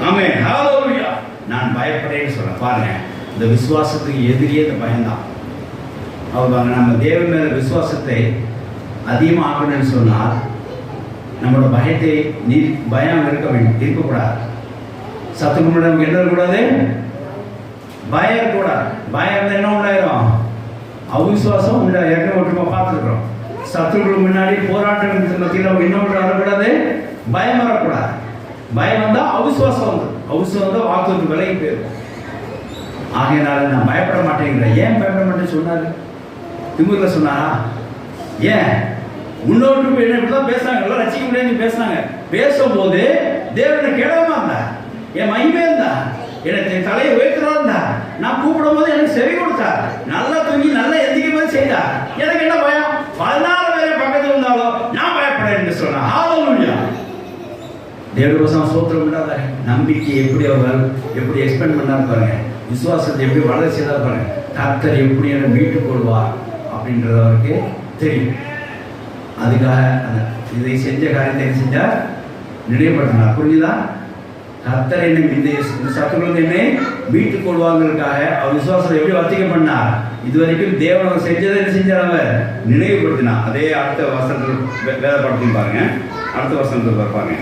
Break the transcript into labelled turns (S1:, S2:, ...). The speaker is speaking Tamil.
S1: ஆமென். ஹalleluya. நான் பயப்படேன்னு சொல்ல பாருங்க. இந்த விசுவாசத்துக்கு எதிரியே இந்த பயம்தான். அவங்க நம்ம தேவன் மேல விசுவாசத்தை அதிகமாக ஆகணும்னு சொன்னால் நம்மளோட பயத்தை பயம் இருக்கக்கூடாது. சத்துக்கு முன்னாடி நமக்கு என்ன இருக்கக்கூடாது? பயம் இருக்கக்கூடாது. பயம் என்ன உண்டாயிரும்? அவிசுவாசம் உண்டா. ஏற்கனவே ஒற்றுமா பார்த்துருக்குறோம். சத்துருக்களுக்கு முன்னாடி போராட்டம் மத்தியில் என்ன வரக்கூடாது? பயம் வரக்கூடாது. பயம் வந்தால் அவிசுவாசம் வந்து அவிசுவாசம் வந்தால் வாக்குறுதி விலகி போயிடும். ஆகையினால நான் பயப்பட மாட்டேங்கிறேன். ஏன் பயப்பட மாட்டேன்னு சொன்னாரு? திமுக சொன்னாரா? ஏன் முன்னோட்டு என்ன இப்படிதான் பேசுறாங்க, எல்லாம் ரசிக்க முடியாது பேசுறாங்க. பேசும்போது தேவனை கேடமா இருந்தா, என் மகிமே இருந்தா, எனக்கு தலையை உயர்த்துறா இருந்தா, நான் கூப்பிடும் போது எனக்கு செவி கொடுத்தா, நல்லா தூங்கி நல்லா எந்திக்கும் போது செய்தா, எனக்கு என்ன பயம்? 14 பேர் பக்கத்தில் இருந்தாலும் நான் பயப்பட என்று சொன்னா. ஹalleluya. தேவரோசம் சோத்திரம் இல்லாத நம்பிக்கை எப்படி அவர்கள் எப்படி எக்ஸ்பெண்ட் பண்ணாரு பாருங்க. விசுவாசத்தை எப்படி வளர்ச்சி செய்தார் பாருங்க. கர்த்தர் எப்படி என்ன மீட்டுக் கொள்வார் அப்படின்றது அவருக்கு தெரியும். அதுக்காக இதை செஞ்ச காரியத்தை செஞ்சார், நினைவுபடுத்தினார். புரியுதா? கர்த்தர் என்னை இந்த சத்துருவிலிருந்து என்னை மீட்டுக் கொள்வாங்கிறதுக்காக அவர் விசுவாசத்தை எப்படி வர்த்திக்க பண்ணார்? இதுவரைக்கும் தேவன் அவர் செஞ்சதை என்ன செஞ்சார்? அவர் நினைவுபடுத்தினார். அதே அடுத்த வசனத்தில் வேதப்படுத்தி பாருங்க. அடுத்த வசனத்தில் பார்ப்பாங்க.